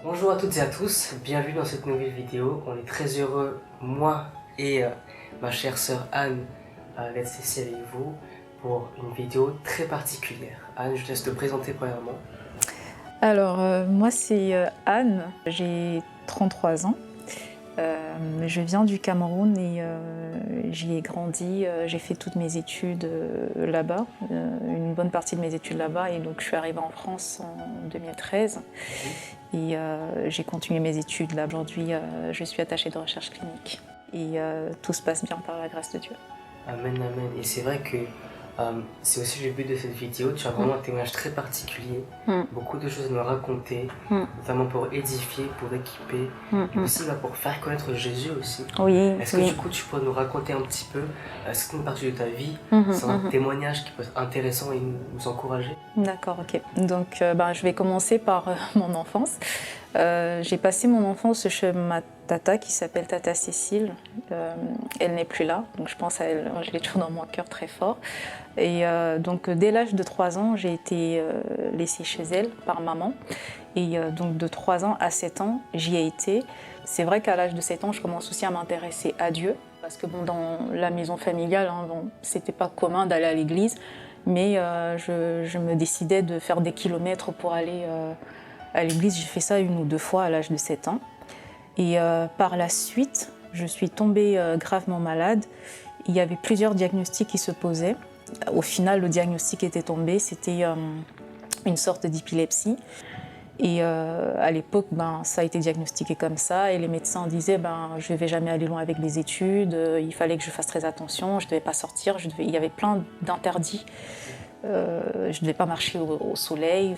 Bonjour à toutes et à tous, bienvenue dans cette nouvelle vidéo. On est très heureux, moi et ma chère sœur Anne, d'être ici avec vous pour une vidéo très particulière. Anne, je te laisse te présenter premièrement. Alors, moi c'est Anne, j'ai 33 ans. Je viens du Cameroun et j'y ai grandi, j'ai fait toutes mes études là-bas, une bonne partie de mes études là-bas, et donc je suis arrivée en France en 2013 et j'ai continué mes études là. Aujourd'hui, je suis attachée de recherche clinique et tout se passe bien par la grâce de Dieu. Amen, amen. Et c'est vrai que c'est aussi le but de cette vidéo. Tu as vraiment un témoignage très particulier, beaucoup de choses à nous raconter, notamment pour édifier, pour équiper, et aussi pour faire connaître Jésus aussi. Oui. Est-ce que du coup tu pourrais nous raconter un petit peu certaines parties de ta vie, c'est un témoignage qui peut être intéressant et nous encourager? D'accord, ok. Donc je vais commencer par mon enfance. J'ai passé mon enfance chez ma tata qui s'appelle Tata Cécile. Elle n'est plus là, donc je pense à elle, je l'ai toujours dans mon cœur très fort. Et donc dès l'âge de 3 ans, j'ai été laissée chez elle par maman. Et donc de 3 ans à 7 ans, j'y ai été. C'est vrai qu'à l'âge de 7 ans, je commence aussi à m'intéresser à Dieu. Parce que dans la maison familiale, c'était pas commun d'aller à l'église. Mais je me décidais de faire des kilomètres pour aller à l'église. J'ai fait ça 1 ou 2 fois à l'âge de 7 ans. Et par la suite, je suis tombée gravement malade. Il y avait plusieurs diagnostics qui se posaient. Au final, le diagnostic était tombé, c'était une sorte d'épilepsie. Et à l'époque, ça a été diagnostiqué comme ça. Et les médecins disaient je ne vais jamais aller loin avec les études, il fallait que je fasse très attention, je ne devais pas sortir, il y avait plein d'interdits. Je ne devais pas marcher au soleil.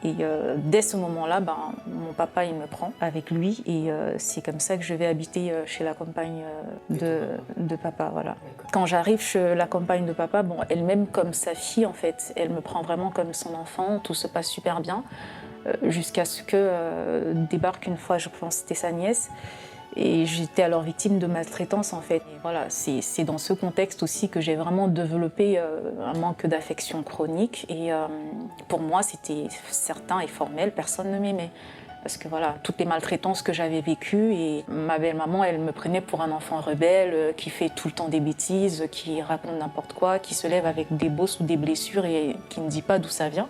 Et dès ce moment-là, mon papa il me prend avec lui et c'est comme ça que je vais habiter chez la compagne de papa. Voilà. Quand j'arrive chez la compagne de papa, elle m'aime comme sa fille en fait. Elle me prend vraiment comme son enfant, tout se passe super bien jusqu'à ce que débarque une fois, je pense que c'était sa nièce. Et j'étais alors victime de maltraitance en fait. Et voilà, c'est dans ce contexte aussi que j'ai vraiment développé un manque d'affection chronique. Et pour moi, c'était certain et formel, personne ne m'aimait. Parce que voilà, toutes les maltraitances que j'avais vécues, et ma belle-maman, elle me prenait pour un enfant rebelle, qui fait tout le temps des bêtises, qui raconte n'importe quoi, qui se lève avec des bosses ou des blessures et qui ne dit pas d'où ça vient.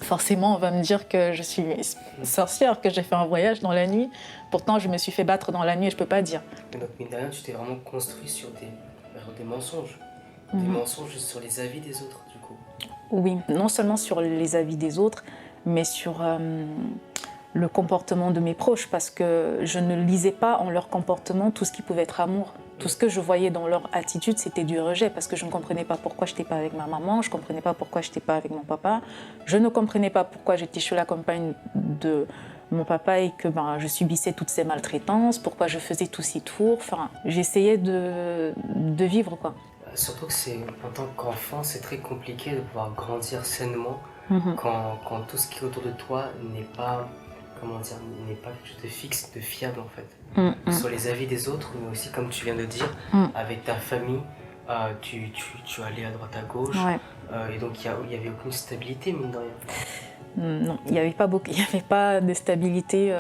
Forcément, on va me dire que je suis sorcière, que j'ai fait un voyage dans la nuit. Pourtant, je me suis fait battre dans la nuit et je ne peux pas dire. Mais donc, mine de rien, tu t'es vraiment construit sur des mensonges. Des mensonges sur les avis des autres, du coup. Oui, non seulement sur les avis des autres, mais sur le comportement de mes proches, parce que je ne lisais pas en leur comportement tout ce qui pouvait être amour. Tout ce que je voyais dans leur attitude, c'était du rejet, parce que je ne comprenais pas pourquoi je n'étais pas avec ma maman, je ne comprenais pas pourquoi je n'étais pas avec mon papa, je ne comprenais pas pourquoi j'étais chez la compagne de mon papa et que je subissais toutes ces maltraitances, pourquoi je faisais tous ces tours. J'essayais de vivre, quoi. Surtout que en tant qu'enfant, c'est très compliqué de pouvoir grandir sainement quand tout ce qui est autour de toi n'est pas, n'est pas quelque chose de fixe, de fiable en fait. Sur les avis des autres, mais aussi comme tu viens de dire, avec ta famille, tu allais à droite à gauche, et donc il n'y avait aucune stabilité, mine de rien. Non, il n'y avait pas de stabilité,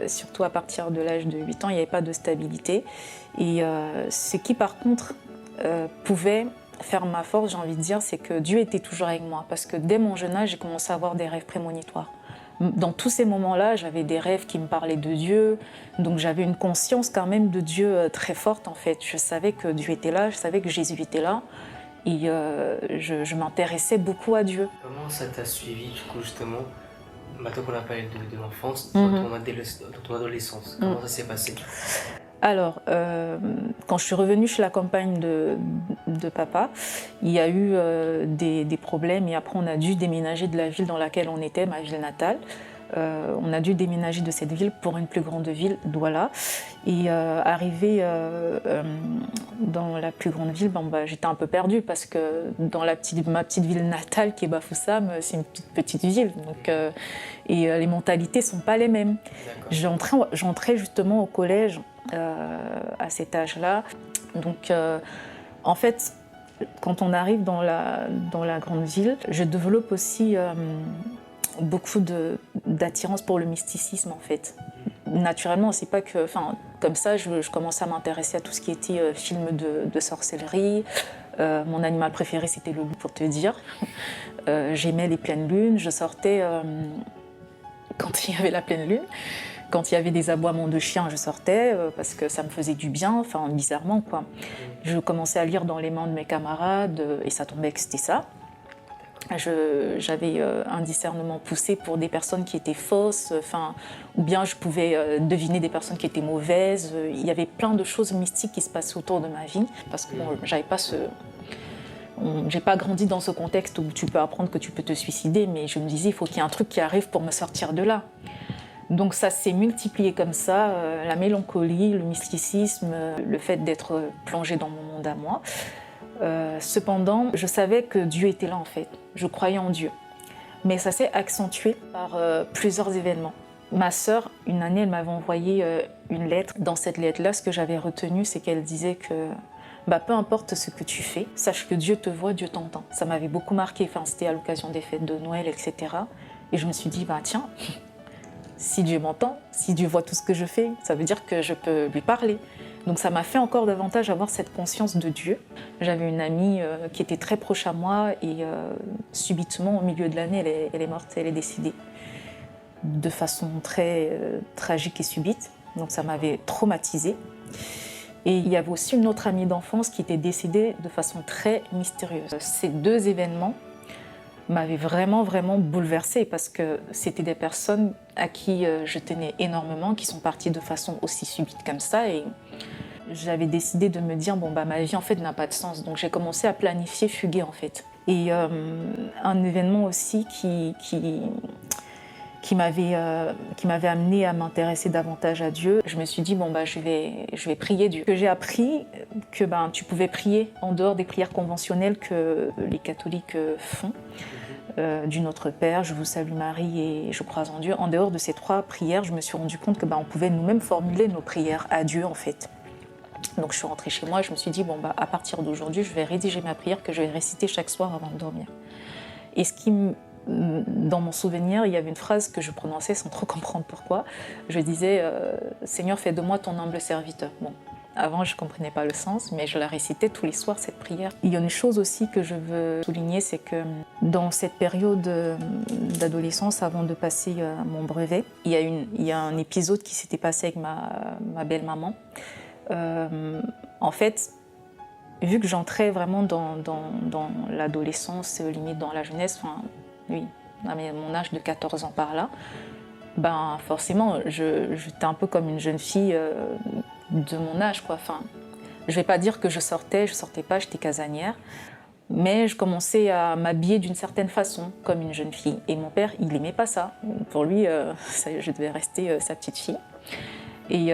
surtout à partir de l'âge de 8 ans, il n'y avait pas de stabilité. Et ce qui par contre pouvait faire ma force, j'ai envie de dire, c'est que Dieu était toujours avec moi. Parce que dès mon jeune âge, j'ai commencé à avoir des rêves prémonitoires. Dans tous ces moments-là, j'avais des rêves qui me parlaient de Dieu, donc j'avais une conscience quand même de Dieu très forte en fait. Je savais que Dieu était là, je savais que Jésus était là, et je m'intéressais beaucoup à Dieu. Comment ça t'a suivi du coup justement, maintenant qu'on a parlé de l'enfance, dans ton adolescence, comment ça s'est passé? Alors, quand je suis revenue chez la compagne de papa, il y a eu des problèmes et après on a dû déménager de la ville dans laquelle on était, ma ville natale. On a dû déménager de cette ville pour une plus grande ville, Douala. Et arrivé dans la plus grande ville, j'étais un peu perdue parce que dans ma petite ville natale qui est Bafoussam, c'est une petite ville. Donc, et les mentalités ne sont pas les mêmes. J'entrais justement au collège à cet âge-là. Donc en fait, quand on arrive dans la grande ville, je développe aussi beaucoup d'attirance pour le mysticisme en fait. Naturellement, c'est pas que, comme ça, je commençais à m'intéresser à tout ce qui était film de sorcellerie. Mon animal préféré, c'était le loup, pour te dire. J'aimais les pleines lunes. Je sortais quand il y avait la pleine lune. Quand il y avait des aboiements de chiens, je sortais parce que ça me faisait du bien, bizarrement, quoi. Je commençais à lire dans les mains de mes camarades et ça tombait que c'était ça. J'avais un discernement poussé pour des personnes qui étaient fausses, ou bien je pouvais deviner des personnes qui étaient mauvaises. Il y avait plein de choses mystiques qui se passaient autour de ma vie, parce que j'ai pas grandi dans ce contexte où tu peux apprendre que tu peux te suicider, mais je me disais, il faut qu'il y ait un truc qui arrive pour me sortir de là. Donc ça s'est multiplié comme ça, la mélancolie, le mysticisme, le fait d'être plongée dans mon monde à moi. Cependant, je savais que Dieu était là en fait. Je croyais en Dieu. Mais ça s'est accentué par plusieurs événements. Ma sœur, une année, elle m'avait envoyé une lettre. Dans cette lettre-là, ce que j'avais retenu, c'est qu'elle disait que peu importe ce que tu fais, sache que Dieu te voit, Dieu t'entend. Ça m'avait beaucoup marqué. C'était à l'occasion des fêtes de Noël, etc. Et je me suis dit, tiens, si Dieu m'entend, si Dieu voit tout ce que je fais, ça veut dire que je peux lui parler. Donc ça m'a fait encore davantage avoir cette conscience de Dieu. J'avais une amie qui était très proche à moi et subitement, au milieu de l'année, elle est morte, elle est décédée de façon très tragique et subite. Donc ça m'avait traumatisée. Et il y avait aussi une autre amie d'enfance qui était décédée de façon très mystérieuse. Ces deux événements m'avaient vraiment, vraiment bouleversée parce que c'était des personnes à qui je tenais énormément, qui sont parties de façon aussi subite comme ça. Et j'avais décidé de me dire, ma vie en fait n'a pas de sens. Donc j'ai commencé à planifier, fuguer en fait. Et un événement aussi qui m'avait amenée à m'intéresser davantage à Dieu. Je me suis dit, je vais prier Dieu. J'ai appris que tu pouvais prier en dehors des prières conventionnelles que les catholiques font. Du Notre Père, je vous salue Marie et je crois en Dieu. En dehors de ces 3 prières, je me suis rendu compte que on pouvait nous-mêmes formuler nos prières à Dieu en fait. Donc je suis rentrée chez moi et je me suis dit, à partir d'aujourd'hui, je vais rédiger ma prière que je vais réciter chaque soir avant de dormir. Et dans mon souvenir, il y avait une phrase que je prononçais sans trop comprendre pourquoi. Je disais, Seigneur, fais de moi ton humble serviteur. Avant, je ne comprenais pas le sens, mais je la récitais tous les soirs, cette prière. Il y a une chose aussi que je veux souligner, c'est que dans cette période d'adolescence, avant de passer mon brevet, il y a un épisode qui s'était passé avec ma belle-maman. En fait, vu que j'entrais vraiment dans l'adolescence, limite dans la jeunesse, oui, à mon âge de 14 ans par là, forcément, j'étais un peu comme une jeune fille de mon âge, quoi. Je vais pas dire que je sortais pas, j'étais casanière, mais je commençais à m'habiller d'une certaine façon, comme une jeune fille. Et mon père, il aimait pas ça. Pour lui, je devais rester sa petite fille. Et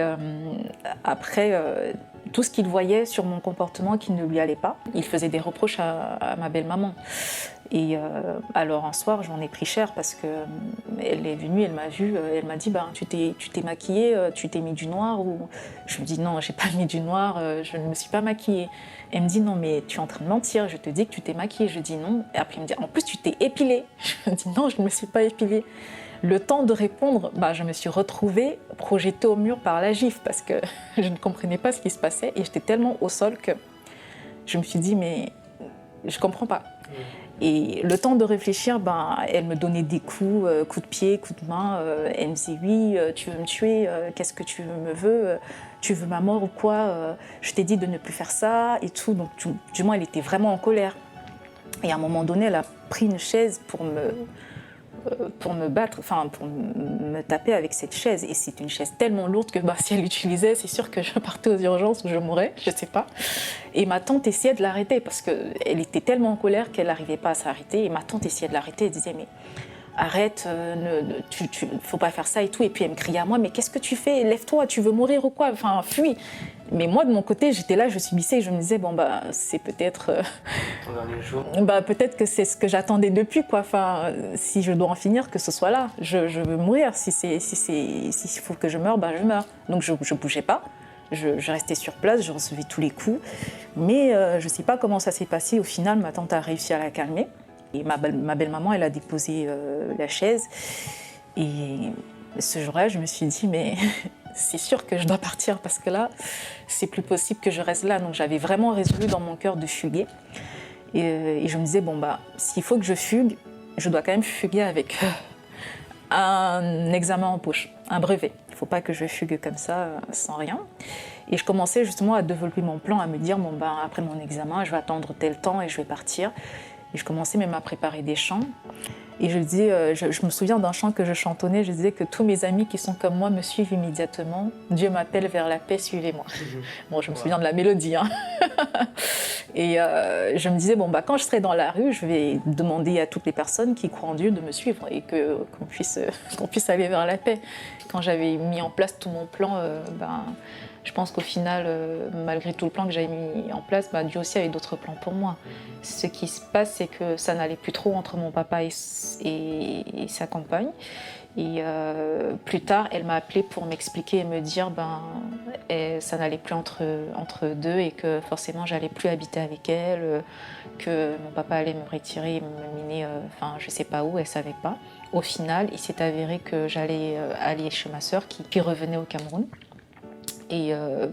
après, tout ce qu'il voyait sur mon comportement qui ne lui allait pas, il faisait des reproches à ma belle-maman. Et alors un soir, j'en ai pris cher parce qu'elle est venue, elle m'a vue, elle m'a dit tu t'es maquillée, tu t'es mis du noir ou... Je me dis non, j'ai pas mis du noir, je ne me suis pas maquillée. Elle me dit non, mais tu es en train de mentir, je te dis que tu t'es maquillée. Je dis non. Et après, elle me dit en plus, tu t'es épilée. Je me dis non, je ne me suis pas épilée. Le temps de répondre, je me suis retrouvée projetée au mur par la gifle parce que je ne comprenais pas ce qui se passait et j'étais tellement au sol que je me suis dit mais je comprends pas. Et le temps de réfléchir, elle me donnait des coups de pied, coups de main. Elle me disait oui, tu veux me tuer, qu'est-ce que tu me veux, tu veux ma mort ou quoi, je t'ai dit de ne plus faire ça et tout. Donc du moins elle était vraiment en colère. Et à un moment donné, elle a pris une chaise pour me battre, pour me taper avec cette chaise. Et c'est une chaise tellement lourde que si elle l'utilisait, c'est sûr que je partais aux urgences ou je mourrais, je sais pas. Et ma tante essayait de l'arrêter parce qu'elle était tellement en colère qu'elle n'arrivait pas à s'arrêter. Et ma tante essayait de l'arrêter, elle disait mais arrête, faut pas faire ça et tout. Et puis elle me criait à moi, mais qu'est-ce que tu fais? Lève-toi, tu veux mourir ou quoi? Fuis. Mais moi, de mon côté, j'étais là, je subissais et je me disais, c'est peut-être... Ton dernier jour. Peut-être que c'est ce que j'attendais depuis, quoi. Si je dois en finir, que ce soit là. Je veux mourir. S'il faut que je meure, je meurs. Donc je bougeais pas. Je restais sur place, je recevais tous les coups. Mais je sais pas comment ça s'est passé. Au final, ma tante a réussi à la calmer. Et ma belle-maman, elle a déposé la chaise. Et ce jour-là, je me suis dit, mais c'est sûr que je dois partir parce que là, c'est plus possible que je reste là. Donc j'avais vraiment résolu dans mon cœur de fuguer. Et je me disais, bon, s'il faut que je fugue, je dois quand même fuguer avec un examen en poche, un brevet. Il ne faut pas que je fugue comme ça, sans rien. Et je commençais justement à développer mon plan, à me dire, bon, après mon examen, je vais attendre tel temps et je vais partir. Et je commençais même à préparer des chants. Et je disais, je me souviens d'un chant que je chantonnais, je disais que tous mes amis qui sont comme moi me suivent immédiatement. Dieu m'appelle vers la paix, suivez-moi. Bon, je me souviens de la mélodie. Hein. Et je me disais, quand je serai dans la rue, je vais demander à toutes les personnes qui croient en Dieu de me suivre et qu'on puisse aller vers la paix. Quand j'avais mis en place tout mon plan, je pense qu'au final, malgré tout le plan que j'avais mis en place, Dieu aussi avait d'autres plans pour moi. Ce qui se passe, c'est que ça n'allait plus trop entre mon papa et sa compagne. Et plus tard, elle m'a appelée pour m'expliquer et me dire ça n'allait plus entre deux et que forcément, j'allais plus habiter avec elle, que mon papa allait me retirer et me mener, je sais pas où, elle savait pas. Au final, il s'est avéré que j'allais aller chez ma sœur qui revenait au Cameroun. Et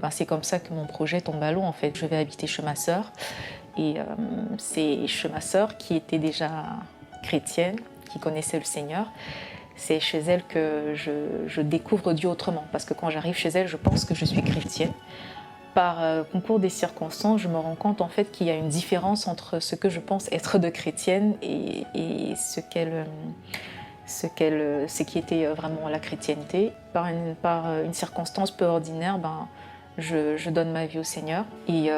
c'est comme ça que mon projet tombe à l'eau en fait. Je vais habiter chez ma sœur et c'est chez ma sœur qui était déjà chrétienne, qui connaissait le Seigneur. C'est chez elle que je découvre Dieu autrement parce que quand j'arrive chez elle, je pense que je suis chrétienne. Par concours des circonstances, je me rends compte en fait qu'il y a une différence entre ce que je pense être de chrétienne et ce qui était vraiment la chrétienté. Par une circonstance peu ordinaire, je donne ma vie au Seigneur. Et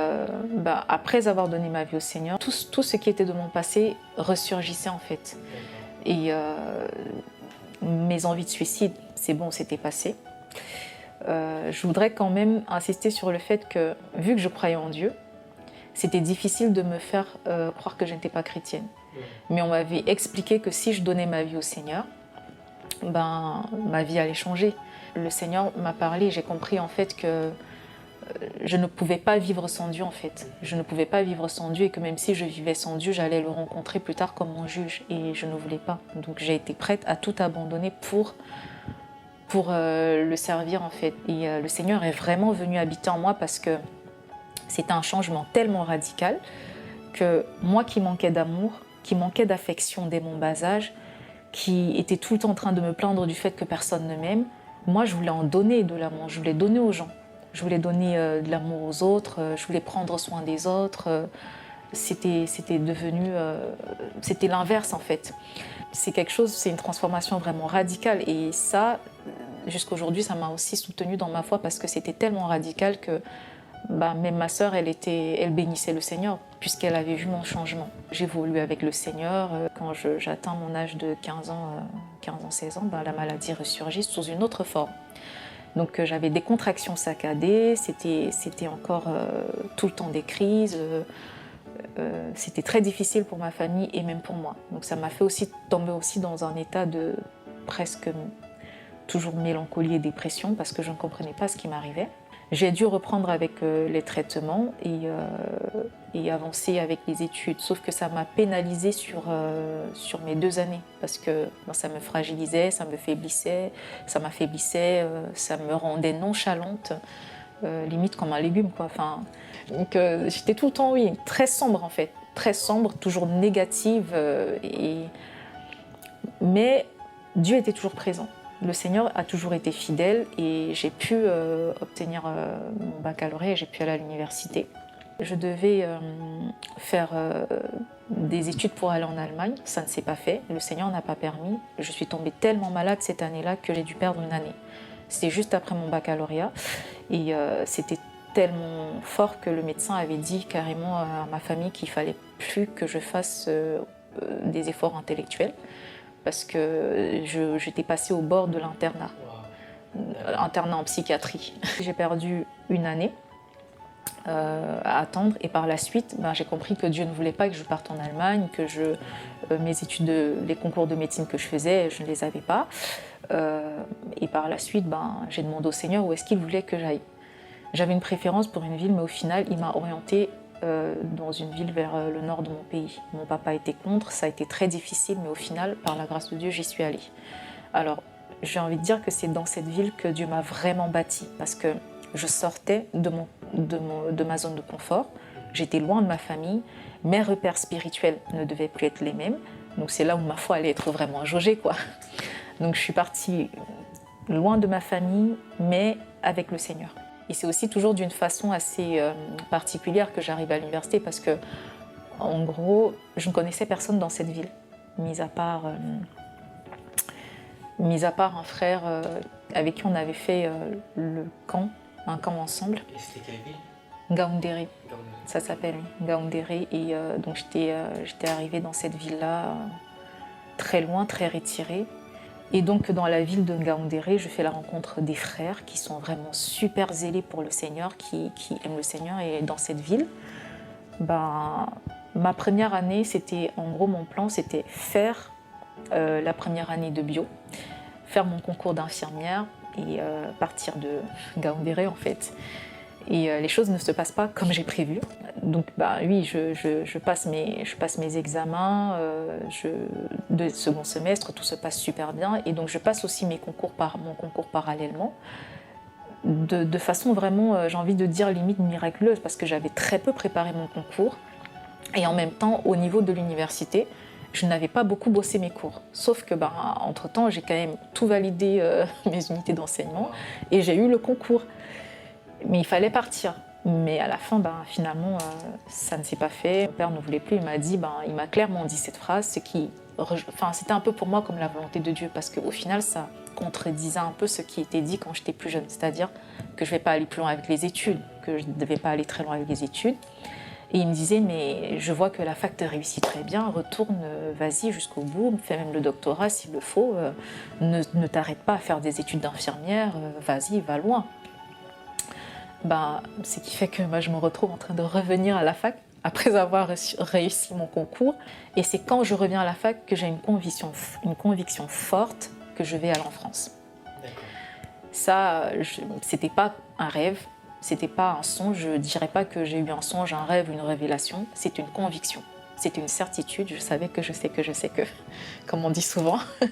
après avoir donné ma vie au Seigneur, tout ce qui était de mon passé ressurgissait en fait. Et mes envies de suicide, c'est bon, c'était passé. Je voudrais quand même insister sur le fait que, vu que je croyais en Dieu, c'était difficile de me faire croire que je n'étais pas chrétienne. Mais on m'avait expliqué que si je donnais ma vie au Seigneur, ma vie allait changer. Le Seigneur m'a parlé, j'ai compris en fait que je ne pouvais pas vivre sans Dieu en fait. Je ne pouvais pas vivre sans Dieu et que même si je vivais sans Dieu, j'allais le rencontrer plus tard comme mon juge et je ne voulais pas. Donc j'ai été prête à tout abandonner pour le servir en fait. Et le Seigneur est vraiment venu habiter en moi parce que c'était un changement tellement radical que moi qui manquais d'amour, qui manquait d'affection dès mon bas âge, qui était tout le temps en train de me plaindre du fait que personne ne m'aime, moi je voulais en donner de l'amour, je voulais donner aux gens. Je voulais donner de l'amour aux autres, je voulais prendre soin des autres. C'était l'inverse en fait. C'est une transformation vraiment radicale et ça, jusqu'aujourd'hui, ça m'a aussi soutenue dans ma foi parce que c'était tellement radical que même ma sœur, elle bénissait le Seigneur puisqu'elle avait vu mon changement. J'évolue avec le Seigneur. Quand j'atteins mon âge de 15 ans, 16 ans, la maladie ressurgit sous une autre forme. Donc j'avais des contractions saccadées, c'était encore tout le temps des crises. C'était très difficile pour ma famille et même pour moi. Donc ça m'a fait aussi tomber aussi dans un état de presque toujours mélancolie et dépression parce que je ne comprenais pas ce qui m'arrivait. J'ai dû reprendre avec les traitements et avancer avec les études. Sauf que ça m'a pénalisée sur mes 2 années parce que ça me fragilisait, ça me faiblissait, ça m'affaiblissait, ça me rendait nonchalante, limite comme un légume, quoi. Donc j'étais tout le temps, très sombre en fait, très sombre, toujours négative. Mais Dieu était toujours présent. Le Seigneur a toujours été fidèle et j'ai pu obtenir mon baccalauréat et j'ai pu aller à l'université. Je devais faire des études pour aller en Allemagne. Ça ne s'est pas fait. Le Seigneur n'a pas permis. Je suis tombée tellement malade cette année-là que j'ai dû perdre une année. C'était juste après mon baccalauréat et c'était tellement fort que le médecin avait dit carrément à ma famille qu'il ne fallait plus que je fasse des efforts intellectuels. Parce que j'étais passée au bord de l'internat, internat en psychiatrie. J'ai perdu une année à attendre et par la suite, j'ai compris que Dieu ne voulait pas que je parte en Allemagne, que mes études, les concours de médecine que je faisais, je ne les avais pas. Et par la suite, j'ai demandé au Seigneur où est-ce qu'il voulait que j'aille. J'avais une préférence pour une ville, mais au final, il m'a orientée dans une ville vers le nord de mon pays. Mon papa était contre, ça a été très difficile, mais au final, par la grâce de Dieu, j'y suis allée. Alors, j'ai envie de dire que c'est dans cette ville que Dieu m'a vraiment bâtie, parce que je sortais de ma zone de confort, j'étais loin de ma famille, mes repères spirituels ne devaient plus être les mêmes, donc c'est là où ma foi allait être vraiment jaugée, quoi. Donc je suis partie loin de ma famille, mais avec le Seigneur. Et c'est aussi toujours d'une façon assez particulière que j'arrive à l'université, parce que, en gros, je ne connaissais personne dans cette ville, mis à part un frère avec qui on avait fait un camp ensemble. Et c'était quelle ville? Ngaoundéré, ça s'appelle, Ngaoundéré. Et donc j'étais arrivée dans cette ville-là, très loin, très retirée. Et donc dans la ville de Ngaoundéré, je fais la rencontre des frères qui sont vraiment super zélés pour le Seigneur, qui aiment le Seigneur. Et dans cette ville, ma première année, c'était, en gros, mon plan, c'était faire la première année de bio, faire mon concours d'infirmière et partir de Ngaoundéré, en fait. Et les choses ne se passent pas comme j'ai prévu. Donc oui, je passe mes examens de second semestre, tout se passe super bien. Et donc je passe aussi mon concours parallèlement, de façon vraiment, j'ai envie de dire, limite miraculeuse, parce que j'avais très peu préparé mon concours. Et en même temps, au niveau de l'université, je n'avais pas beaucoup bossé mes cours. Sauf que, entre-temps, j'ai quand même tout validé mes unités d'enseignement et j'ai eu le concours. Mais il fallait partir. Mais à la fin, finalement, ça ne s'est pas fait. Mon père ne voulait plus. Il m'a clairement dit cette phrase, c'était un peu pour moi comme la volonté de Dieu, parce qu'au final, ça contredisait un peu ce qui était dit quand j'étais plus jeune. C'est-à-dire que je ne vais pas aller plus loin avec les études, que je ne devais pas aller très loin avec les études. Et il me disait, mais je vois que la fac te réussit très bien, retourne, vas-y jusqu'au bout, fais même le doctorat s'il le faut, ne t'arrête pas à faire des études d'infirmière, vas-y, va loin. Ce qui fait que je me retrouve en train de revenir à la fac après avoir réussi mon concours. Et c'est quand je reviens à la fac que j'ai une conviction forte que je vais aller en France. D'accord. Ça, c'était pas un rêve, c'était pas un songe. Je dirais pas que j'ai eu un songe, un rêve, une révélation. C'est une conviction, c'est une certitude. Je savais que je sais que, comme on dit souvent. Et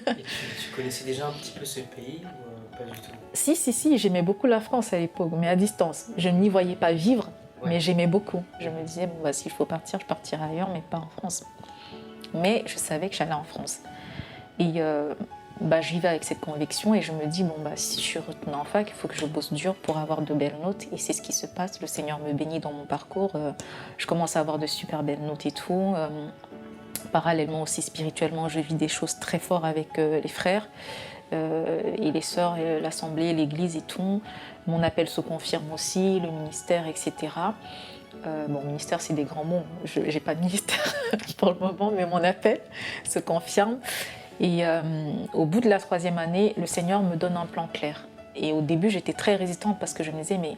tu connaissais déjà un petit peu ce pays ou pas du tout? Si, j'aimais beaucoup la France à l'époque, mais à distance. Je n'y voyais pas vivre, mais j'aimais beaucoup. Je me disais, s'il faut partir, je partirai ailleurs, mais pas en France. Mais je savais que j'allais en France. Et j'y vais avec cette conviction et je me dis, si je suis retenue en fac, il faut que je bosse dur pour avoir de belles notes. Et c'est ce qui se passe. Le Seigneur me bénit dans mon parcours. Je commence à avoir de super belles notes et tout. Parallèlement aussi, spirituellement, je vis des choses très fortes avec les frères. Et les sœurs, l'assemblée, l'église et tout. Mon appel se confirme aussi, le ministère, etc. Ministère, c'est des grands mots. Je n'ai pas de ministère pour le moment, mais mon appel se confirme. Et au bout de la 3e année, le Seigneur me donne un plan clair. Et au début, j'étais très résistante parce que je me disais, mais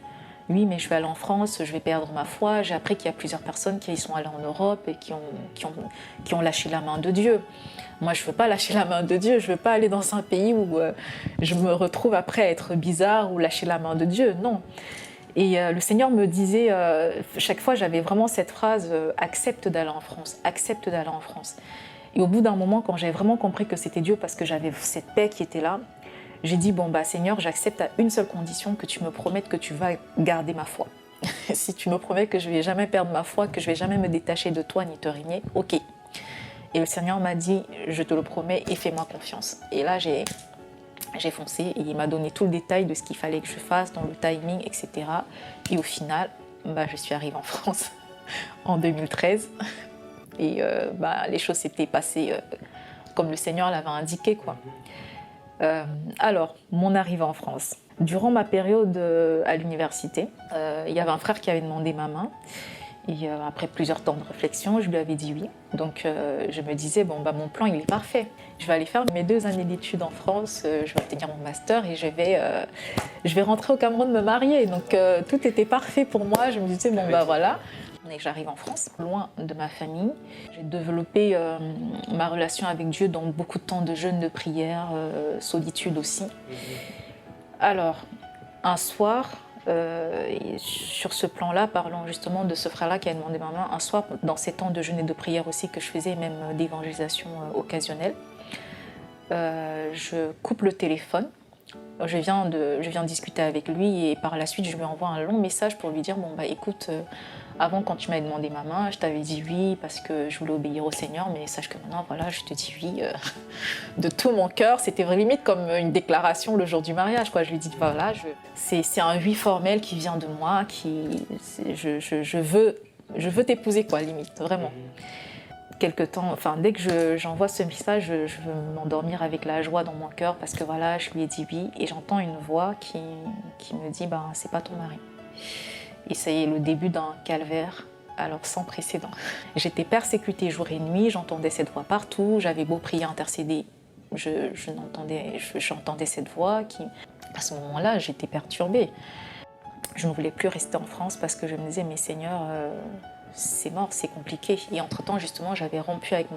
je vais aller en France, je vais perdre ma foi. J'ai appris qu'il y a plusieurs personnes qui y sont allées en Europe et qui ont lâché la main de Dieu. Moi, je ne veux pas lâcher la main de Dieu, je ne veux pas aller dans un pays où je me retrouve après à être bizarre ou lâcher la main de Dieu, non. Et le Seigneur me disait, chaque fois j'avais vraiment cette phrase, accepte d'aller en France, accepte d'aller en France. Et au bout d'un moment, quand j'ai vraiment compris que c'était Dieu, parce que j'avais cette paix qui était là, j'ai dit, Seigneur, j'accepte à une seule condition, que tu me promettes que tu vas garder ma foi. Si tu me promets que je ne vais jamais perdre ma foi, que je ne vais jamais me détacher de toi ni te régner, ok. Et le Seigneur m'a dit, je te le promets et fais-moi confiance. Et là, j'ai foncé et il m'a donné tout le détail de ce qu'il fallait que je fasse, dans le timing, etc. Et au final, je suis arrivée en France en 2013. Et les choses s'étaient passées comme le Seigneur l'avait indiqué, quoi. Alors, mon arrivée en France. Durant ma période à l'université, il y avait un frère qui avait demandé ma main. Et après plusieurs temps de réflexion, je lui avais dit oui. Donc je me disais, mon plan, il est parfait. Je vais aller faire mes 2 années d'études en France, je vais obtenir mon master et je vais rentrer au Cameroun me marier. Donc tout était parfait pour moi. Je me disais, voilà. Et j'arrive en France, loin de ma famille. J'ai développé ma relation avec Dieu dans beaucoup de temps de jeûne, de prière, solitude aussi. Alors, un soir, Et sur ce plan-là, parlons justement de ce frère-là qui a demandé ma main un soir, dans ces temps de jeûne et de prière aussi que je faisais, même d'évangélisation occasionnelle. Je coupe le téléphone, je viens discuter avec lui et par la suite je lui envoie un long message pour lui dire bon bah écoute, avant quand tu m'avais demandé ma main, je t'avais dit oui parce que je voulais obéir au Seigneur, mais sache que maintenant voilà je te dis oui de tout mon cœur. C'était limite comme une déclaration le jour du mariage quoi. Je lui dis voilà, c'est un oui formel qui vient de moi, je veux t'épouser quoi, limite vraiment. Quelque temps, enfin dès que j'envoie ce message, je veux m'endormir avec la joie dans mon cœur parce que voilà, je lui ai dit oui et j'entends une voix qui me dit ben c'est pas ton mari. Et ça y est, le début d'un calvaire, alors sans précédent. J'étais persécutée jour et nuit, j'entendais cette voix partout, j'avais beau prier, intercéder, j'entendais cette voix qui, à ce moment-là, j'étais perturbée. Je ne voulais plus rester en France parce que je me disais mais Seigneur, c'est mort, c'est compliqué. Et entre-temps, justement, j'avais rompu avec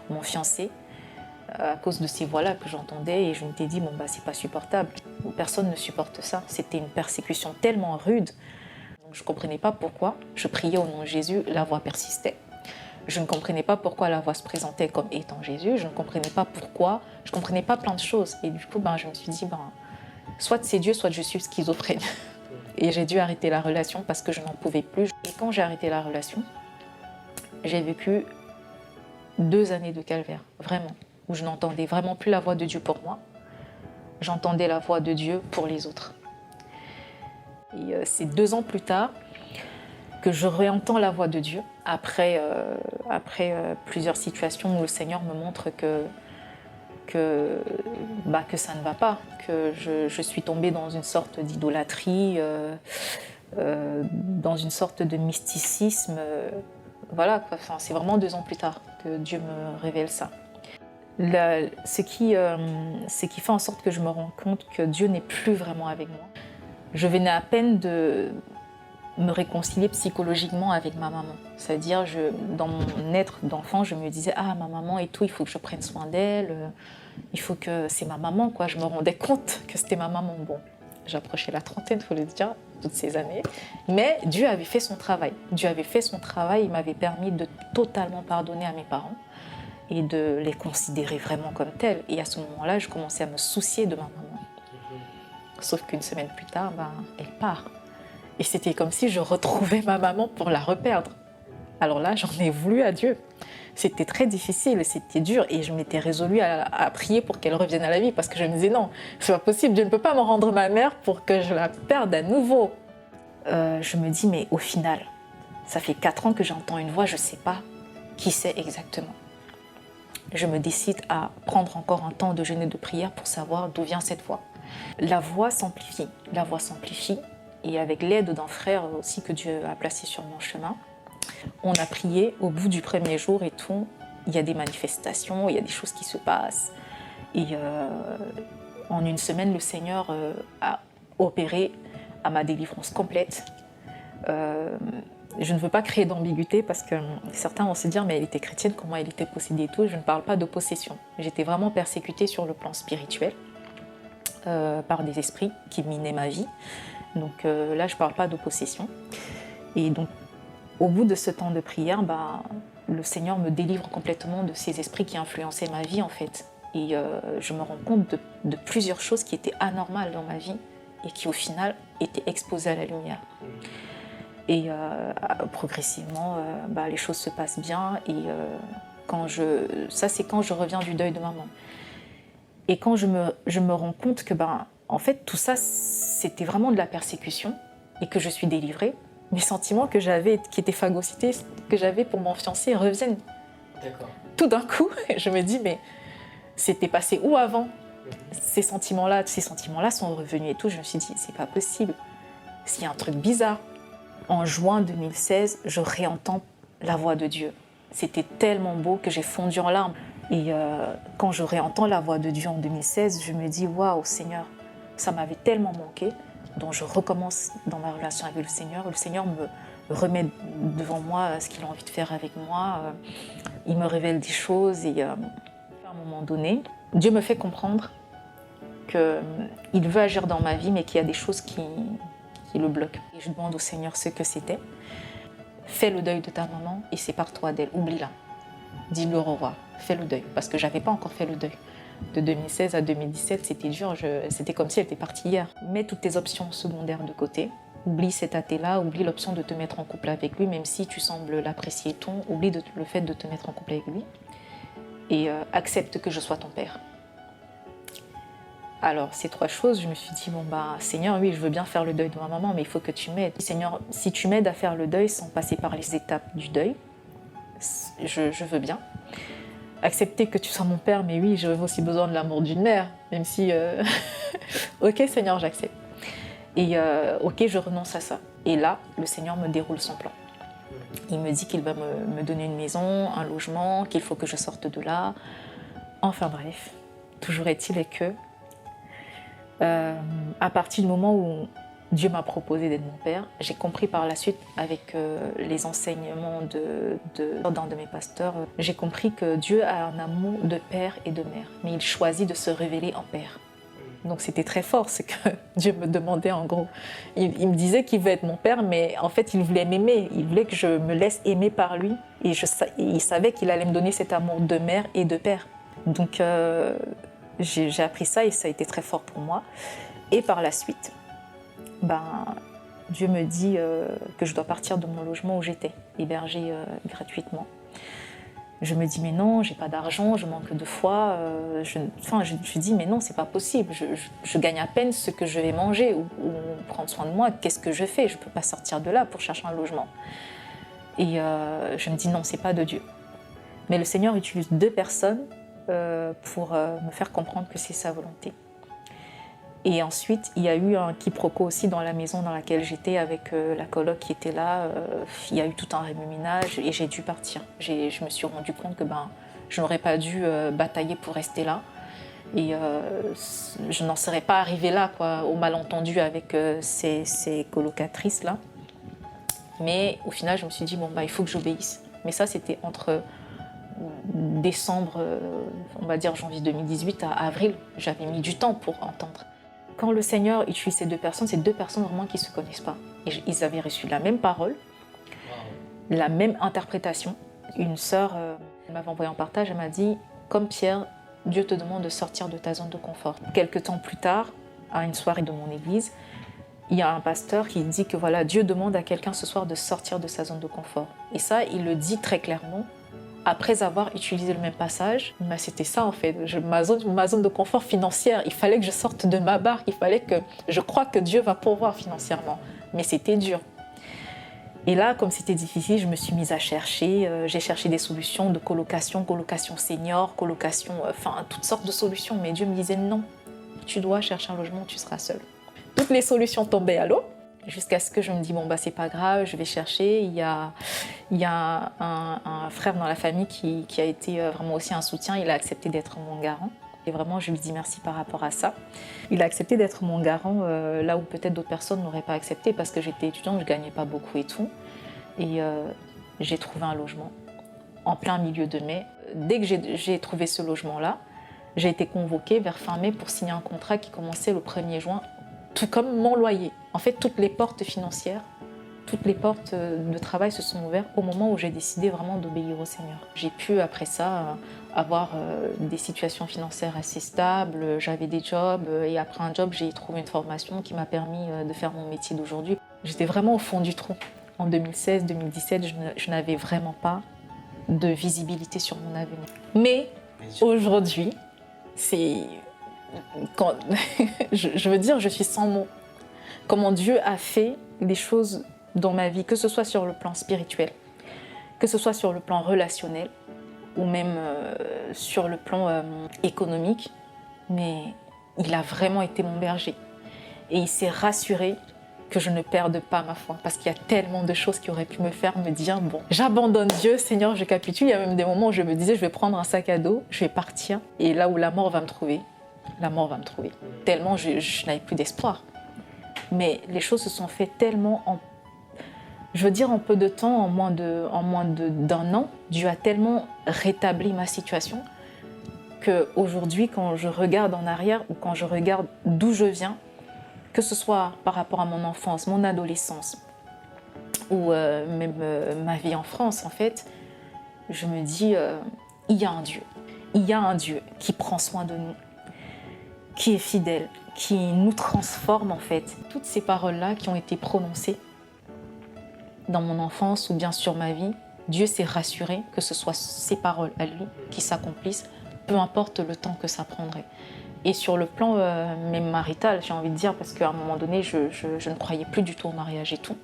mon fiancé à cause de ces voix-là que j'entendais et je m'étais dit, bon, bah, c'est pas supportable. Personne ne supporte ça. C'était une persécution tellement rude. Donc, je ne comprenais pas pourquoi. Je priais au nom de Jésus, la voix persistait. Je ne comprenais pas pourquoi la voix se présentait comme étant Jésus. Je ne comprenais pas pourquoi. Je ne comprenais pas plein de choses. Et du coup, je me suis dit, soit c'est Dieu, soit je suis schizophrène. Et j'ai dû arrêter la relation parce que je n'en pouvais plus. Et quand j'ai arrêté la relation, j'ai vécu 2 années de calvaire, vraiment, où je n'entendais vraiment plus la voix de Dieu pour moi. J'entendais la voix de Dieu pour les autres. Et c'est 2 ans plus tard que je réentends la voix de Dieu, après plusieurs situations où le Seigneur me montre que ça ne va pas, que je suis tombée dans une sorte d'idolâtrie, dans une sorte de mysticisme. Voilà, quoi. Enfin, c'est vraiment 2 ans plus tard que Dieu me révèle ça. Ce qui fait en sorte que je me rends compte que Dieu n'est plus vraiment avec moi. Je venais à peine de me réconcilier psychologiquement avec ma maman. C'est-à-dire, dans mon être d'enfant, je me disais « Ah, ma maman et tout, il faut que je prenne soin d'elle. Il faut que... C'est ma maman, quoi. » Je me rendais compte que c'était ma maman. Bon, j'approchais la trentaine, il faut le dire, toutes ces années. Mais Dieu avait fait son travail. Dieu avait fait son travail. Il m'avait permis de totalement pardonner à mes parents et de les considérer vraiment comme tels. Et à ce moment-là, je commençais à me soucier de ma maman. Sauf qu'une semaine plus tard, elle part. Et c'était comme si je retrouvais ma maman pour la reperdre. Alors là, j'en ai voulu à Dieu. C'était très difficile, c'était dur. Et je m'étais résolue à prier pour qu'elle revienne à la vie. Parce que je me disais, non, c'est pas possible. Dieu ne peut pas me rendre ma mère pour que je la perde à nouveau. Je me dis, mais au final, ça fait 4 ans que j'entends une voix, je ne sais pas qui c'est exactement. Je me décide à prendre encore un temps de jeûne et de prière pour savoir d'où vient cette voix. La voix s'amplifie. Et avec l'aide d'un frère aussi que Dieu a placé sur mon chemin, on a prié au bout du premier jour et tout. Il y a des manifestations, il y a des choses qui se passent. Et en une semaine, le Seigneur a opéré à ma délivrance complète. Je ne veux pas créer d'ambiguïté parce que certains vont se dire mais elle était chrétienne, comment elle était possédée et tout. Je ne parle pas de possession. J'étais vraiment persécutée sur le plan spirituel par des esprits qui minaient ma vie. Donc là, je ne parle pas de possession. Et donc, au bout de ce temps de prière, le Seigneur me délivre complètement de ces esprits qui influençaient ma vie, en fait. Et je me rends compte de plusieurs choses qui étaient anormales dans ma vie et qui, au final, étaient exposées à la lumière. Et progressivement, les choses se passent bien. Et ça, c'est quand je reviens du deuil de maman. Et quand je me rends compte que, en fait, tout ça, c'était vraiment de la persécution et que je suis délivrée. Mes sentiments qui étaient phagocytés, que j'avais pour mon fiancé, reviennent. D'accord. Tout d'un coup, je me dis, mais c'était passé où avant ? Ces sentiments-là sont revenus et tout. Je me suis dit, c'est pas possible. S'il y a un truc bizarre. En juin 2016, je réentends la voix de Dieu. C'était tellement beau que j'ai fondu en larmes. Et quand je réentends la voix de Dieu en 2016, je me dis, waouh, Seigneur, ça m'avait tellement manqué. Donc je recommence dans ma relation avec le Seigneur. Le Seigneur me remet devant moi ce qu'il a envie de faire avec moi. Il me révèle des choses et à un moment donné, Dieu me fait comprendre qu'il veut agir dans ma vie, mais qu'il y a des choses qui qui le bloque. Et je demande au Seigneur ce que c'était. Fais le deuil de ta maman et sépare-toi d'elle, oublie-la. Dis-le au roi, fais le deuil, parce que je n'avais pas encore fait le deuil. De 2016 à 2017, c'était dur, c'était comme si elle était partie hier. Mets toutes tes options secondaires de côté. Oublie cet athée-là, oublie l'option de te mettre en couple avec lui, même si tu sembles l'apprécier ton, oublie le fait de te mettre en couple avec lui. Et accepte que je sois ton père. Alors, ces 3 choses, je me suis dit, Seigneur, oui, je veux bien faire le deuil de ma maman, mais il faut que tu m'aides. Seigneur, si tu m'aides à faire le deuil sans passer par les étapes du deuil, je veux bien. Accepter que tu sois mon père, mais oui, j'ai aussi besoin de l'amour d'une mère, même si... Ok, Seigneur, j'accepte. Et ok, je renonce à ça. Et là, le Seigneur me déroule son plan. Il me dit qu'il va me donner une maison, un logement, qu'il faut que je sorte de là. Enfin bref, toujours est-il que à partir du moment où Dieu m'a proposé d'être mon père, j'ai compris par la suite avec les enseignements d'un de mes pasteurs, j'ai compris que Dieu a un amour de père et de mère, mais il choisit de se révéler en père. Donc c'était très fort ce que Dieu me demandait en gros. Il me disait qu'il veut être mon père, mais en fait il voulait m'aimer, il voulait que je me laisse aimer par lui. Et il savait qu'il allait me donner cet amour de mère et de père. Donc j'ai appris ça et ça a été très fort pour moi. Et par la suite, Dieu me dit que je dois partir de mon logement où j'étais, hébergée gratuitement. Je me dis mais non, j'ai pas d'argent, je manque de foi. Je dis mais non, c'est pas possible. Je gagne à peine ce que je vais manger ou prendre soin de moi. Qu'est-ce que je fais? Je peux pas sortir de là pour chercher un logement. Et je me dis non, c'est pas de Dieu. Mais le Seigneur utilise 2 personnes pour me faire comprendre que c'est sa volonté. Et ensuite, il y a eu un quiproquo aussi dans la maison dans laquelle j'étais avec la coloc qui était là. Il y a eu tout un remue-ménage et j'ai dû partir. Je me suis rendu compte que je n'aurais pas dû batailler pour rester là. Et je n'en serais pas arrivée là, au malentendu avec ces colocatrices-là. Mais au final, je me suis dit, il faut que j'obéisse. Mais ça, c'était entre décembre, on va dire janvier 2018 à avril. J'avais mis du temps pour entendre. Quand le Seigneur utilise ces 2 personnes, c'est 2 personnes vraiment qui ne se connaissent pas. Et ils avaient reçu la même parole, la même interprétation. Une sœur m'avait envoyé en partage, elle m'a dit « Comme Pierre, Dieu te demande de sortir de ta zone de confort. » Quelques temps plus tard, à une soirée de mon église, il y a un pasteur qui dit que voilà, Dieu demande à quelqu'un ce soir de sortir de sa zone de confort. Et ça, il le dit très clairement. Après avoir utilisé le même passage, c'était ça en fait, ma zone de confort financière, il fallait que je sorte de ma barque, il fallait que je croie que Dieu va pourvoir financièrement, mais c'était dur. Et là, comme c'était difficile, je me suis mise à chercher, j'ai cherché des solutions de colocation senior, colocation, toutes sortes de solutions, mais Dieu me disait non, tu dois chercher un logement, tu seras seule. Toutes les solutions tombaient à l'eau. Jusqu'à ce que je me dis, c'est pas grave, je vais chercher. Il y a un frère dans la famille qui a été vraiment aussi un soutien. Il a accepté d'être mon garant. Et vraiment, je lui dis merci par rapport à ça. Il a accepté d'être mon garant là où peut-être d'autres personnes n'auraient pas accepté parce que j'étais étudiante, je gagnais pas beaucoup et tout. Et j'ai trouvé un logement en plein milieu de mai. Dès que j'ai trouvé ce logement-là, j'ai été convoquée vers fin mai pour signer un contrat qui commençait le 1er juin, tout comme mon loyer. En fait, toutes les portes financières, toutes les portes de travail se sont ouvertes au moment où j'ai décidé vraiment d'obéir au Seigneur. J'ai pu, après ça, avoir des situations financières assez stables, j'avais des jobs, et après un job, j'ai trouvé une formation qui m'a permis de faire mon métier d'aujourd'hui. J'étais vraiment au fond du trou. En 2016-2017, je n'avais vraiment pas de visibilité sur mon avenir. Mais aujourd'hui, je veux dire, je suis sans mots. Comment Dieu a fait les choses dans ma vie, que ce soit sur le plan spirituel, que ce soit sur le plan relationnel ou même sur le plan économique, mais il a vraiment été mon berger. Et il s'est rassuré que je ne perde pas ma foi, parce qu'il y a tellement de choses qui auraient pu me faire me dire j'abandonne Dieu, Seigneur, je capitule. Il y a même des moments où je me disais je vais prendre un sac à dos, je vais partir, et là où la mort va me trouver, tellement je n'avais plus d'espoir. Mais les choses se sont faites tellement en peu de temps, en moins d'un an. Dieu a tellement rétabli ma situation qu'aujourd'hui, quand je regarde en arrière ou quand je regarde d'où je viens, que ce soit par rapport à mon enfance, mon adolescence, ou même ma vie en France, en fait, je me dis, il y a un Dieu. Il y a un Dieu qui prend soin de nous, qui est fidèle, qui nous transforme, en fait. Toutes ces paroles-là qui ont été prononcées dans mon enfance ou bien sur ma vie, Dieu s'est rassuré que ce soit ces paroles à lui qui s'accomplissent, peu importe le temps que ça prendrait. Et sur le plan même marital, j'ai envie de dire, parce qu'à un moment donné, je ne croyais plus du tout au mariage et tout.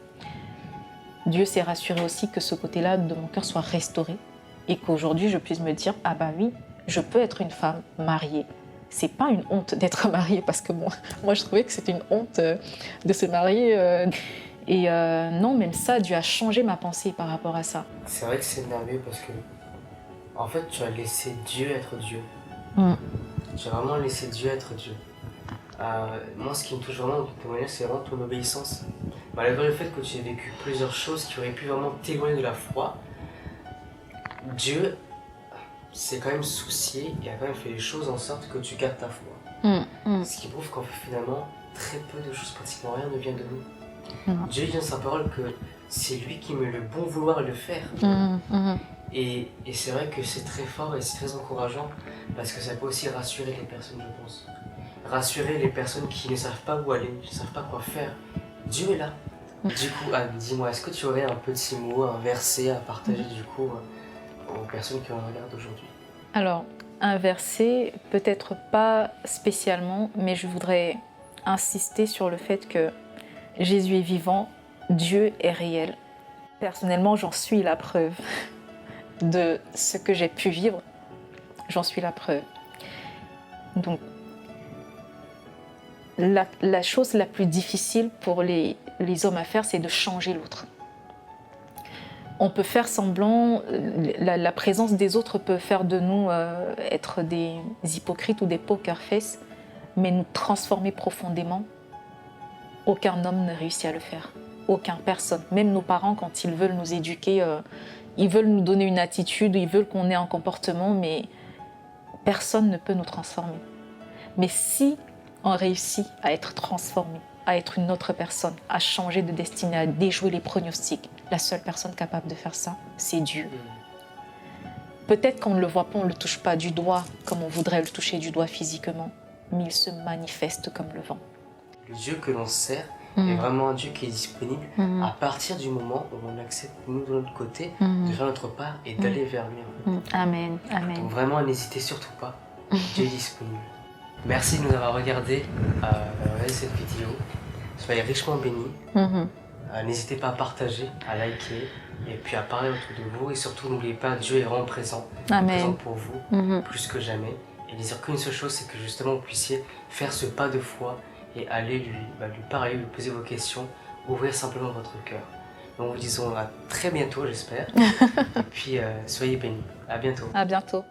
Dieu s'est rassuré aussi que ce côté-là de mon cœur soit restauré et qu'aujourd'hui, je puisse me dire, ah bah oui, je peux être une femme mariée. C'est pas une honte d'être mariée, parce que moi, je trouvais que c'était une honte de se marier. Et non, même ça, Dieu a changé ma pensée par rapport à ça. C'est vrai que c'est merveilleux parce que, en fait, tu as laissé Dieu être Dieu. Tu as vraiment laissé Dieu être Dieu. Moi, ce qui me touche vraiment dans ton témoignage, c'est vraiment ton obéissance. Malgré le fait que tu aies vécu plusieurs choses qui auraient pu vraiment t'éloigner de la foi, Dieu s'est quand même soucié et a quand même fait les choses en sorte que tu gardes ta foi. Ce qui prouve qu'en fait, finalement, très peu de choses, pratiquement rien ne vient de nous. Dieu dit dans sa parole que c'est lui qui met le bon vouloir le faire. Et c'est vrai que c'est très fort et c'est très encourageant parce que ça peut aussi rassurer les personnes, je pense. Rassurer les personnes qui ne savent pas où aller, qui ne savent pas quoi faire. Dieu est là. Du coup, dis-moi, est-ce que tu aurais un petit mot, un verset à partager du coup aux personnes qui nous regardent aujourd'hui? Alors, un verset, peut-être pas spécialement, mais je voudrais insister sur le fait que Jésus est vivant, Dieu est réel. Personnellement, j'en suis la preuve de ce que j'ai pu vivre. J'en suis la preuve. Donc, la chose la plus difficile pour les hommes à faire, c'est de changer l'autre. On peut faire semblant, la présence des autres peut faire de nous être des hypocrites ou des poker face, mais nous transformer profondément, aucun homme ne réussit à le faire. Aucun, personne. Même nos parents, quand ils veulent nous éduquer, ils veulent nous donner une attitude, ils veulent qu'on ait un comportement, mais personne ne peut nous transformer. Mais si on réussit à être transformé, à être une autre personne, à changer de destinée, à déjouer les pronostics, la seule personne capable de faire ça, c'est Dieu. Peut-être qu'on ne le voit pas, on ne le touche pas du doigt comme on voudrait le toucher du doigt physiquement, mais il se manifeste comme le vent. Le Dieu que l'on sert est vraiment un Dieu qui est disponible à partir du moment où on accepte, nous, de notre côté, de faire notre part et d'aller vers lui. En fait. Amen, amen. Donc vraiment, n'hésitez surtout pas, Dieu est disponible. Merci de nous avoir regardé cette vidéo. Soyez richement bénis. N'hésitez pas à partager, à liker et puis à parler autour de vous. Et surtout, n'oubliez pas, Dieu est vraiment présent. Présent pour vous, plus que jamais. Et dire qu'une seule chose, c'est que justement, vous puissiez faire ce pas de foi et aller lui parler, lui poser vos questions, ouvrir simplement votre cœur. Donc, nous vous disons à très bientôt, j'espère. Et puis, soyez bénis. À bientôt. À bientôt.